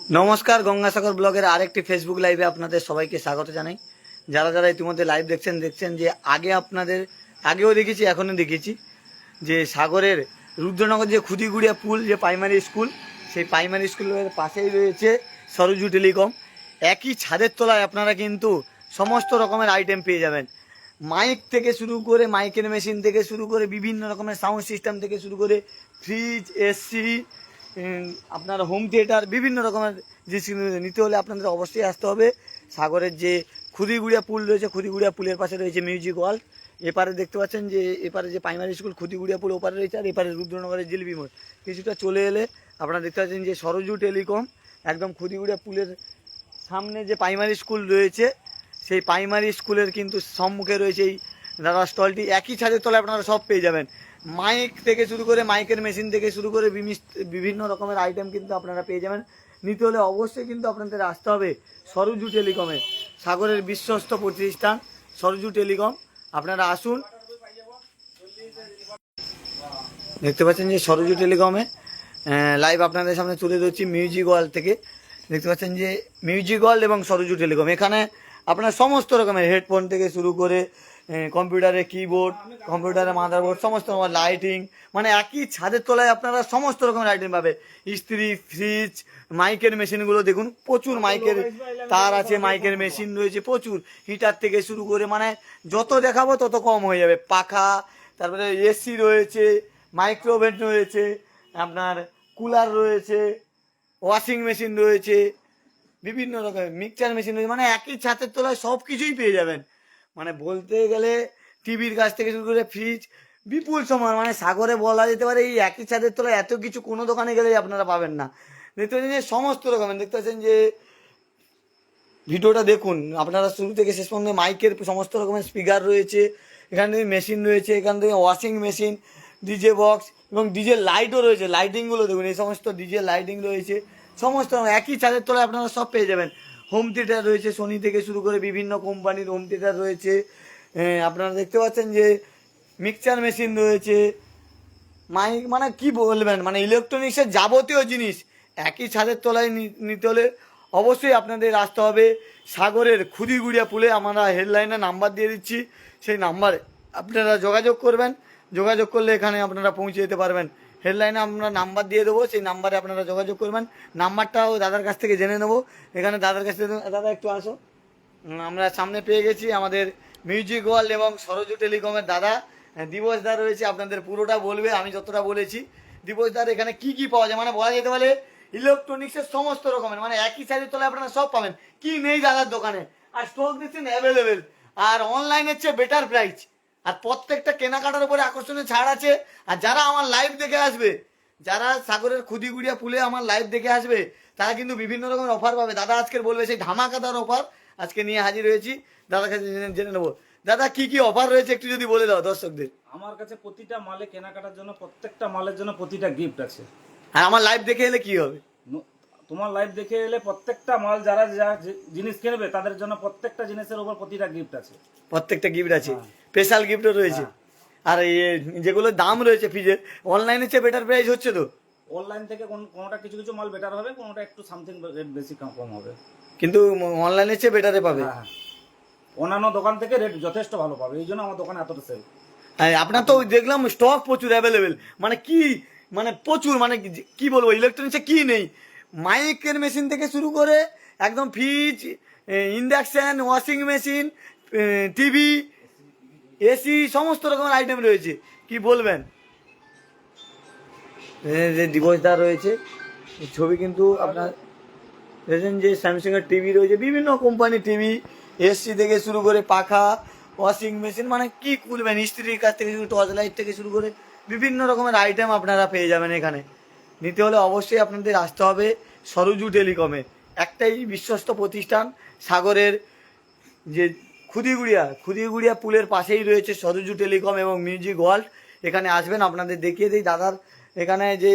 নমস্কার, গঙ্গাসাগর ব্লগের আরেকটি ফেসবুক লাইভে আপনাদের সবাইকে স্বাগত জানাই। যারা যারা ইতিমধ্যে লাইভ দেখছেন যে আগেও দেখেছি, এখনও দেখেছি যে সাগরের রুদ্রনগর যে খুদিগুড়িয়া পুল যে প্রাইমারি স্কুল, সেই প্রাইমারি স্কুলের পাশেই রয়েছে সরজু টেলিকম। একই ছাদের তলায় আপনারা কিন্তু সমস্ত রকমের আইটেম পেয়ে যাবেন। মাইক থেকে শুরু করে, মাইকের মেশিন থেকে শুরু করে, বিভিন্ন রকমের সাউন্ড সিস্টেম থেকে শুরু করে, ফ্রিজ, এসি, আপনার হোম থিয়েটার, বিভিন্ন রকমের জিনিস নিতে হলে আপনাদের অবশ্যই আসতে হবে সাগরের যে খুদিগুড়িয়া পুল রয়েছে। খুদিগুড়িয়া পুলের পাশে রয়েছে মিউজিক ওয়ার্ল্ড। এপারে দেখতে পাচ্ছেন যে এপারে যে প্রাইমারি স্কুল খুদিগুড়িয়া পুল ওপারে রয়েছে, আর এপারে রুদ্রনগরের জিলিপি মোড়। কিছুটা চলে এলে আপনারা দেখতে পাচ্ছেন যে সরজু টেলিকম, একদম খুদিগুড়িয়া পুলের সামনে যে প্রাইমারি স্কুল রয়েছে, সেই প্রাইমারি স্কুলের কিন্তু সম্মুখে রয়েছে এই দাদা স্টলটি। একই ছাদের তলায় আপনারা সব পেয়ে যাবেন। মাইক থেকে শুরু করে, মাইকের মেশিন থেকে শুরু করে বিভিন্ন রকমের আইটেম কিন্তু আপনারা পেয়ে যাবেন। নিতে হলে অবশ্যই কিন্তু আপনাদের আসতে হবে সরজু টেলিকমে, সাগরের বিশ্বস্ত প্রতিষ্ঠান সরজু টেলিকম। আপনারা আসুন। দেখতে পাচ্ছেন যে সরজু টেলিকমে লাইভ আপনাদের সামনে তুলে ধরছি মিউজিক ওয়ার্ল্ড থেকে। দেখতে পাচ্ছেন যে মিউজিক ওয়ার্ল্ড এবং সরজু টেলিকম, এখানে আপনার সমস্ত রকমের হেডফোন থেকে শুরু করে কম্পিউটারের কিবোর্ড, কম্পিউটারের মাদারবোর্ড, সমস্ত রকমের লাইটিং, মানে একই ছাদের তলায় আপনারা সমস্ত রকমের আইটেম পাবে। ইস্ত্রি, ফ্রিজ, মাইকের মেশিনগুলো দেখুন, প্রচুর মাইকের তার আছে, মাইকের মেশিন রয়েছে প্রচুর, হিটার থেকে শুরু করে, মানে যত দেখাবো তত কম হয়ে যাবে। পাখা, তারপরে এসি রয়েছে, মাইক্রোওভেন রয়েছে, আপনার কুলার রয়েছে, ওয়াশিং মেশিন রয়েছে, বিভিন্ন রকমের মিক্সচার মেশিন রয়েছে। মানে একই ছাদের তলায় সব কিছুই পেয়ে যাবেন। মানে বলতে গেলে টিভির কাছ থেকে শুরু করে ফ্রিজ, বিপুল সমান, মানে সাগরে বলা যেতে পারে এই একই ছাদের তলায় এত কিছু কোনো দোকানে গেলেই আপনারা পাবেন না। দেখতে পাচ্ছেন যে সমস্ত রকমের, দেখতে পাচ্ছেন যে ভিডিওটা দেখুন আপনারা শুরু থেকে শেষ পর্যন্ত। মাইকের সমস্ত রকমের স্পিকার রয়েছে, এখান থেকে মেশিন রয়েছে, এখান থেকে ওয়াশিং মেশিন, ডিজে বক্স এবং ডিজে লাইটও রয়েছে। লাইটিংগুলো দেখুন, এই সমস্ত ডিজে লাইটিং রয়েছে সমস্ত একই ছাদের তলায় আপনারা সব পেয়ে যাবেন। হোম থিয়েটার রয়েছে, সোনি থেকে শুরু করে বিভিন্ন কোম্পানির হোম থিয়েটার রয়েছে। আপনারা দেখতে পাচ্ছেন যে মিক্সচার মেশিন রয়েছে, মাইক, মানে কি বলবেন, মানে ইলেকট্রনিক্সের যাবতীয় জিনিস একই ছাদের তলায় নিতে হলে অবশ্যই আপনাদের আসতে হবে সাগরের খুদিগুড়িয়া পুলে। আমরা হেডলাইনে নাম্বার দিয়ে দিচ্ছি, সেই নাম্বারে আপনারা যোগাযোগ করবেন। যোগাযোগ করলে এখানে আপনারা পৌঁছে যেতে পারবেন। হেডলাইনে আমরা নাম্বার দিয়ে দেবো, সেই নাম্বারে আপনারা যোগাযোগ করবেন। নাম্বারটাও দাদার কাছ থেকে জেনে নেবো। এখানে দাদার কাছ থেকে, দাদা একটু আসো, আমরা সামনে পেয়ে গেছি আমাদের মিউজিক ওয়ার্ল্ড এবং সরজু টেলিকমের দাদা দিবসদা রয়েছে। আপনাদের পুরোটা বলবে, আমি যতটা বলেছি। দিবসদার এখানে কি কি পাওয়া যায়, মানে বলা যেতে পারে ইলেকট্রনিক্সের সমস্ত রকমের, মানে একই সাইজের তলায় আপনারা সব পাবেন। কি নেই দাদার দোকানে, আর স্টক দিচ্ছেন অ্যাভেলেবেল, আর অনলাইনের চেয়ে বেটার প্রাইস, আর প্রত্যেকটা কেনাকাটার উপরে আকর্ষণীয় ছাড় আছে। আর যারা আমার লাইভ দেখে আসবে, যারা সাগরের খুদিগুড়িয়া পুলে আমার লাইভ দেখে আসবে, তারা কিন্তু বিভিন্ন রকমের অফার পাবে। দাদা আজকের বলবে সেই ধামাকাদার অফার আজকে নিয়ে হাজির হয়েছি। দাদার কাছে জেনে নেবো, দাদা কি কি অফার রয়েছে একটু যদি বলে দাও দর্শকদের। আমার কাছে প্রতিটা মালে কেনাকাটার জন্য, প্রত্যেকটা মালের জন্য প্রতিটা গিফট আছে। আর আমার লাইভ দেখে এলে কি হবে? তোমার লাইভ দেখে এলে প্রত্যেকটা মাল যারা যা জিনিস কিনবে তাদের জন্য প্রত্যেকটা জিনিসের উপর প্রতিটা গিফট আছে। প্রত্যেকটা গিফট আছে, স্পেশাল গিফটও রয়েছে। আর যেগুলো দাম রয়েছে ফ্রিজের, অনলাইনের চেয়ে বেটার প্রাইস হচ্ছে তো। অনলাইন থেকে কোনোটা কিছু কিছু মাল বেটার হবে, কোনোটা একটু সামথিং রেট বেশি কম হবে, কিন্তু অনলাইনের চেয়ে বেটারে পাবে। হ্যাঁ, অন্যান্য দোকান থেকে রেট যথেষ্ট ভালো পাবে, এই জন্য আমার দোকানে এতটা সেল। আপনার তো দেখলাম স্টক প্রচুর অ্যাভেলেবেল, মানে কি, মানে প্রচুর, মানে কি বলবো, ইলেকট্রনিক্সে কি নেই। মাইকের মেশিন থেকে শুরু করে একদম fridge, induction, washing machine, TV, AC, সমস্ত রকমের আইটেম রয়েছে। কি বলবেন, যে দিবসদা রয়েছে ছবি, কিন্তু আপনার দেখেন যে স্যামসাংয়ের টিভি রয়েছে, বিভিন্ন কোম্পানির টিভি, এসি থেকে শুরু করে পাখা, ওয়াশিং মেশিন, মানে কি বলবেন, ইস্ত্রির কাছ থেকে শুরু, টর্চ লাইট থেকে শুরু করে বিভিন্ন রকমের আইটেম আপনারা পেয়ে যাবেন এখানে। নিতে হলে অবশ্যই আপনাদের আসতে হবে সরজু টেলিকমে, একটাই বিশ্বস্ত প্রতিষ্ঠান সাগরের যে খুদিগুড়িয়া পুলের পাশেই রয়েছে সরজু টেলিকম এবং মিউজিক ওয়ার্ল্ড। এখানে আসবেন, আপনাদের দেখিয়ে দিই দাদার এখানে যে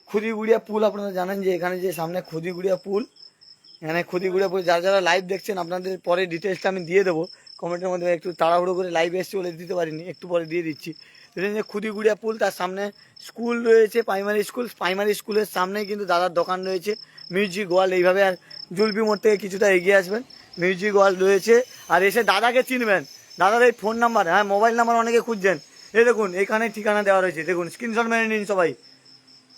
খুদিগুড়িয়া পুল, আপনারা জানেন যে এখানে যে সামনে খুদিগুড়িয়া পুল, এখানে খুদিগুড়িয়া পুল। যারা যারা লাইভ দেখছেন আপনাদের পরে ডিটেলসটা আমি দিয়ে দেবো কমেন্টের মধ্যে। একটু তাড়াহুড়ো করে লাইভ এসছি বলে দিতে পারিনি, একটু পরে দিয়ে দিচ্ছি। দেখলেন যে খুদিগুড়িয়া পুল, তার সামনে স্কুল রয়েছে, প্রাইমারি স্কুলের সামনেই কিন্তু দাদার দোকান রয়েছে মিউজিক ওয়ার্ল্ড। এইভাবে আর জুলপি মোড় থেকে কিছুটা এগিয়ে আসবেন, মিউজিক ওয়ার্ল্ড রয়েছে। আর এসে দাদাকে চিনবেন, দাদার এই ফোন নাম্বার, হ্যাঁ মোবাইল নাম্বার অনেকে খুঁজছেন, এই দেখুন এখানে ঠিকানা দেওয়া রয়েছে, দেখুন স্ক্রিনশট মেরে নিন সবাই,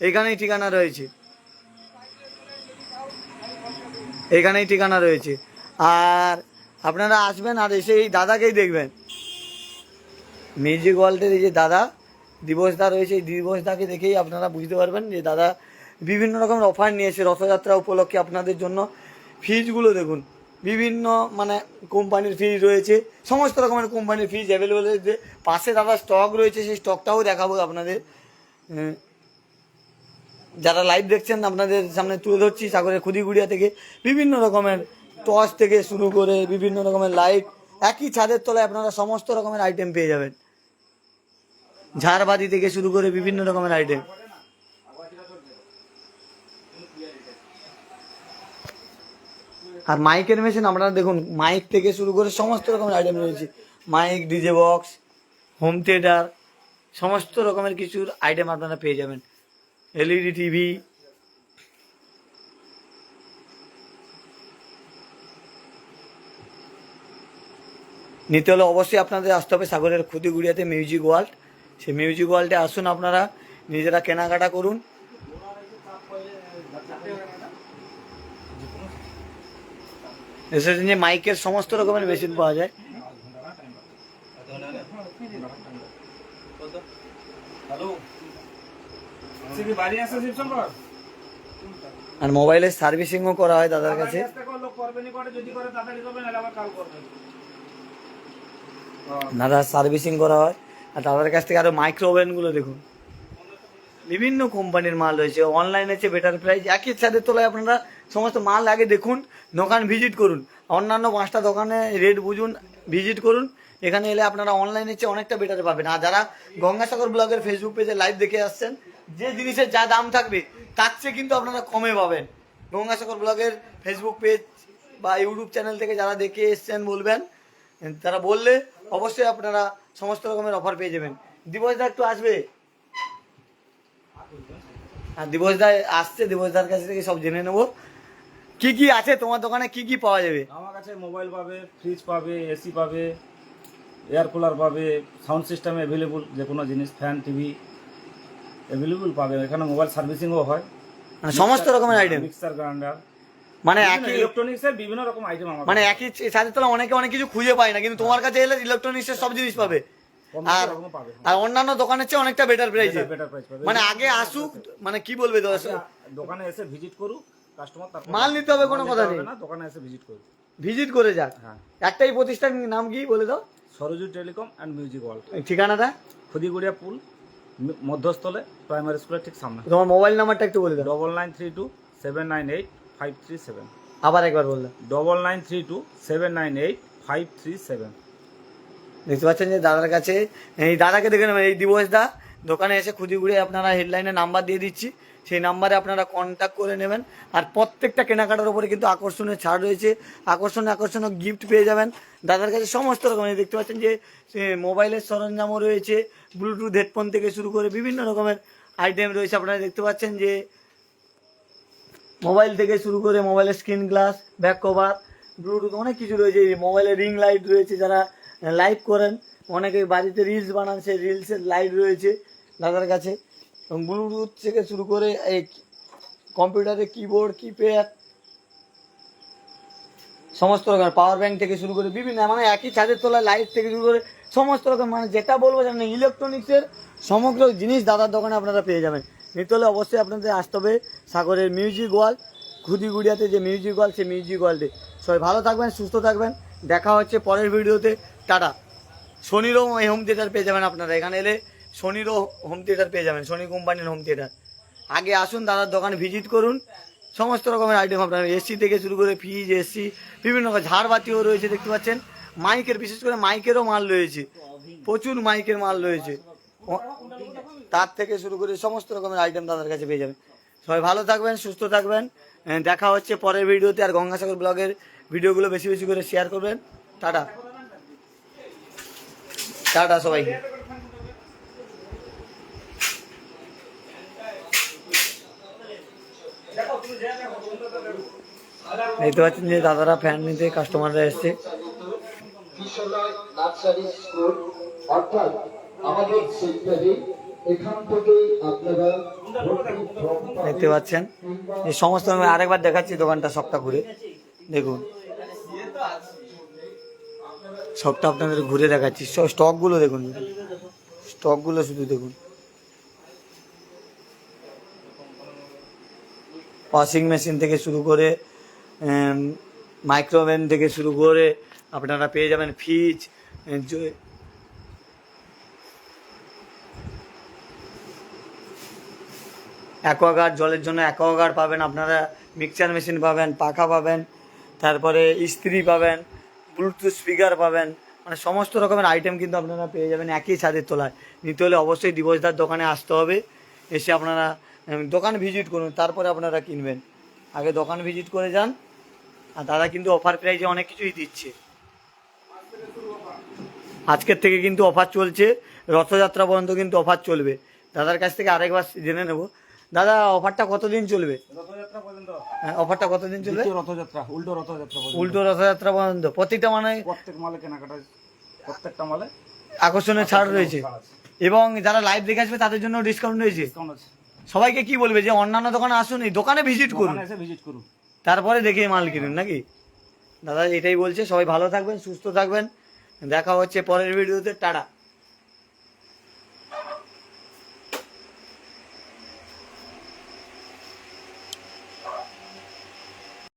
এখানেই ঠিকানা রয়েছে, এখানেই ঠিকানা রয়েছে। আর আপনারা আসবেন আর এসে এই দাদাকেই দেখবেন, মিউজিক ওয়ার্ল্ডের এই যে দাদা দিবসদা রয়েছে, এই দিবসদাকে দেখেই আপনারা বুঝতে পারবেন যে দাদা বিভিন্ন রকমের অফার নিয়েছে রথযাত্রা উপলক্ষে আপনাদের জন্য। ফ্রিজগুলো দেখুন, বিভিন্ন মানে কোম্পানির ফ্রিজ রয়েছে, সমস্ত রকমের কোম্পানির ফ্রিজ অ্যাভেলেবেল রয়েছে। পাশে দাদা স্টক রয়েছে, সেই স্টকটাও দেখাবো আপনাদের। যারা লাইভ দেখছেন আপনাদের সামনে তুলে ধরছি সাগরের খুদিগুড়িয়া থেকে বিভিন্ন রকমের টর্চ থেকে শুরু করে বিভিন্ন রকমের লাইট, একই ছাদের তলায় আপনারা সমস্ত রকমের আইটেম পেয়ে যাবেন, ঝাড়বাতি থেকে শুরু করে বিভিন্ন রকমের আইটেম। আর মাইকের মেশিন আপনারা দেখুন, মাইক থেকে শুরু করে সমস্ত রকমের আইটেম রয়েছে, mic, DJ box, home theatre, সমস্ত রকমের কিছুর আইটেম আপনারা পেয়ে যাবেন, এলইডি টিভি। নিতে হলে অবশ্যই আপনাদের আসতে হবে সাগরের খুদিগুড়িয়াতে মিউজিক ওয়ার্ল্ড। সেই মিউজিক ওয়ার্ল্ডে আসুন, আপনারা নিজেরা কেনাকাটা করুন। এসেছেন যে মাইকের সমস্ত রকমের মেশিন পাওয়া যায়। আর মোবাইলের সার্ভিসিংও করা হয় দাদার কাছে। দাদা সার্ভিসিং করা হয়। আর দাদার কাছ থেকে আরো মাইক্রো ওভেনগুলো দেখুন, বিভিন্ন কোম্পানির মাল রয়েছে, অনলাইনে আছে বেটার প্রাইস, একই ছাদের তলায় আপনারা সমস্ত মাল আগে দেখুন, দোকান ভিজিট করুন, অন্যান্য 5টা দোকানে রেট বুঝুন, ভিজিট করুন। এখানে এলে আপনারা অনলাইনের চেয়ে অনেকটা বেটার পাবেন। আর যারা গঙ্গাসাগর ব্লগের ফেসবুক পেজে লাইভ দেখে আসছেন, যে জিনিসের যা দাম থাকবে তার চেয়ে কিন্তু আপনারা কমে পাবেন। গঙ্গাসাগর ব্লগের ফেসবুক পেজ বা ইউটিউব চ্যানেল থেকে যারা দেখে এসছেন বলবেন, তারা বললে অবশ্যই আপনারা সমস্ত রকমের অফার পেয়ে যাবেন। দিবসদা একটু আসবে, আর দিবসদা আসছে, দিবসদার কাছ থেকে সব জেনে নেবো কি কি আছে তোমার দোকানে, কি কি পাওয়া যাবে। আমার কাছে মোবাইল পাবে, ফ্রিজ পাবে, এসি পাবে, এয়ার কুলার পাবে, সাউন্ড সিস্টেম অ্যাভেলেবল, যে কোনো জিনিস, ফ্যান, টিভি অ্যাভেলেবল পাবে। এখানে মোবাইল সার্ভিসিংও হয়, সমস্ত রকমের আইটেম, মিক্সার গ্রাইন্ডার, মানে একই ইলেকট্রনিক্সের বিভিন্ন রকম আইটেম আমার মানে একই ছাদের তলা অনেকে অনেক কিছু খুঁজে পায় না, কিন্তু তোমার কাছে এলে ইলেকট্রনিক্সের সব জিনিস পাবে। আর আর অন্যান্য দোকানের চেয়ে অনেকটা বেটার প্রাইসে, বেটার প্রাইস পাবে। মানে আগে আসুক, মানে কি বলবে দোকানে এসে ভিজিট করুক কাস্টমার, তারপর মাল নিতে হবে, কোনো কথা নেই, না, দোকানে এসে ভিজিট করুক, ভিজিট করে যাক। হ্যাঁ, একটাই প্রতিষ্ঠানের নাম কি বলে দাও? Saryu telecom and music world. ঠিকানাটা? খুদিগুড়িয়া পুল, মধ্যস্থলে, প্রাইমারি স্কুলের ঠিক সামনে। তোমার মোবাইল নাম্বারটা একটু বলে দাও। 9932798537। আবার একবার বললাম, 9932798537। দেখতে পাচ্ছেন যে দাদার কাছে, এই দাদাকে দেখে নেবেন, এই দিবসদা দোকানে এসে খুদিগুড়িয়ে আপনারা হেডলাইনে নাম্বার দিয়ে দিচ্ছি, সেই নাম্বারে আপনারা কন্ট্যাক্ট করে নেবেন। আর প্রত্যেকটা কেনাকাটার উপরে কিন্তু আকর্ষণীয় ছাড় রয়েছে, আকর্ষণীয় গিফট পেয়ে যাবেন দাদার কাছে সমস্ত রকমের। দেখতে পাচ্ছেন যে মোবাইলের সরঞ্জামও রয়েছে, ব্লুটুথ হেডফোন থেকে শুরু করে বিভিন্ন রকমের আইটেম রয়েছে। আপনারা দেখতে পাচ্ছেন যে মোবাইল থেকে শুরু করে মোবাইলের screen glass, back cover, Bluetooth, অনেক কিছু রয়েছে। মোবাইলের রিং লাইট রয়েছে, যারা লাইভ করেন, অনেকে বাড়িতে রিলস বানান, সেই রিলসের লাইট রয়েছে দাদার কাছে। এবং ব্লুটুথ থেকে শুরু করে এই কম্পিউটারের কিবোর্ড, কিপ্যাড, সমস্ত রকম পাওয়ার ব্যাংক থেকে শুরু করে বিভিন্ন, মানে একই ছাদের তলায় লাইট থেকে শুরু করে সমস্ত রকম, মানে যেটা বলবো জানেন ইলেকট্রনিক্সের সমগ্র জিনিস দাদার দোকানে আপনারা পেয়ে যাবেন। নিতে হলে অবশ্যই আপনাদের আসতে হবে সাগরের মিউজিক ওয়ার্ল্ড, খুদিগুড়িয়াতে যে মিউজিক ওয়ার্ল্ড, সেই মিউজিক ওয়ার্ল্ডে। সবাই ভালো থাকবেন, সুস্থ থাকবেন, দেখা হচ্ছে পরের ভিডিওতে, টাটা। সোনিরও হোম থিয়েটার পেয়ে যাবেন আপনারা, এখানে এলে সোনিরও হোম থিয়েটার পেয়ে যাবেন, সোনি কোম্পানির হোম থিয়েটার। আগে আসুন, দাদার দোকানে ভিজিট করুন, সমস্ত রকমের আইটেম আপনার, এসি থেকে শুরু করে ফ্রিজ, এসি, বিভিন্ন রকম ঝাড়বাতিও রয়েছে দেখতে পাচ্ছেন, মাইকের, বিশেষ করে মাইকেরও মাল রয়েছে, প্রচুর মাইকের মাল রয়েছে, তার থেকে শুরু করে সমস্ত রকমের আইটেম দাদার কাছে পেয়ে যাবেন। সবাই ভালো থাকবেন, সুস্থ থাকবেন, দেখা হচ্ছে পরের ভিডিওতে। আর গঙ্গাসাগর ব্লগের ভিডিওগুলো বেশি বেশি করে শেয়ার করবেন। টাটা টাটা সবাইকে। দেখতে পাচ্ছেন যে দাদারা ফ্যান নিতে কাস্টমাররা এসছে। কিশোরগঞ্জ নার্সারি স্কুল অর্থাৎ আমাদের সেন্টারে এখান থেকে আপনারা দেখতে পাচ্ছেন যে সমস্ত আমি আরেকবার দেখাচ্ছি দোকানটা সবটা ঘুরে দেখুন, সবটা আপনাদের ঘুরে দেখাচ্ছি। স্টকগুলো দেখুন, স্টকগুলো শুধু দেখুন। ওয়াশিং মেশিন থেকে শুরু করে মাইক্রোওভেন থেকে শুরু করে আপনারা পেয়ে যাবেন ফ্রিজ, অ্যাকোয়াগার্ড, জলের জন্য অ্যাকোয়াগার্ড পাবেন আপনারা, মিক্সচার মেশিন পাবেন, পাখা পাবেন, তারপরে ইস্ত্রি পাবেন, ব্লুটুথ স্পিকার পাবেন, মানে সমস্ত রকমের আইটেম কিন্তু আপনারা পেয়ে যাবেন একই ছাদের তলায়। নিতে হলে অবশ্যই দিবসদার দোকানে আসতে হবে। এসে আপনারা দোকান ভিজিট করুন, তারপরে আপনারা কিনবেন। আগে দোকান ভিজিট করে যান। আর দাদা কিন্তু অফার প্রাইসে অনেক কিছুই দিচ্ছে। আজকের থেকে কিন্তু অফার চলছে, রথযাত্রা পর্যন্ত কিন্তু অফার চলবে। দাদার কাছ থেকে আরেকবার জেনে নেব, দাদা অফারটা কতদিন চলবে? রথযাত্রা পর্যন্ত। হ্যাঁ, অফারটা কতদিন চলবে? দ্বিতীয় রথযাত্রা, উল্টো রথযাত্রা পর্যন্ত। উল্টো রথযাত্রা পর্যন্ত প্রত্যেকটা মানে প্রত্যেক মালে কেনাকাটা, প্রত্যেকটা মালে আকর্ষণীয় ছাড় রয়েছে। ছাড় আছে, এবং যারা লাইভ দেখে আসবে তাদের জন্য ডিসকাউন্ট রয়েছে। ডিসকাউন্ট আছে। সবাইকে কি বলবে যে অন্যান্য দোকানে আসুন, এই দোকানে ভিজিট করুন, দোকানে এসে ভিজিট করুন। তারপরে দেখে মাল কিনুন নাকি? দাদা এটাই বলছে। সবাই ভালো থাকবেন, সুস্থ থাকবেন। দেখা হচ্ছে পরের ভিডিওতে। টাটা।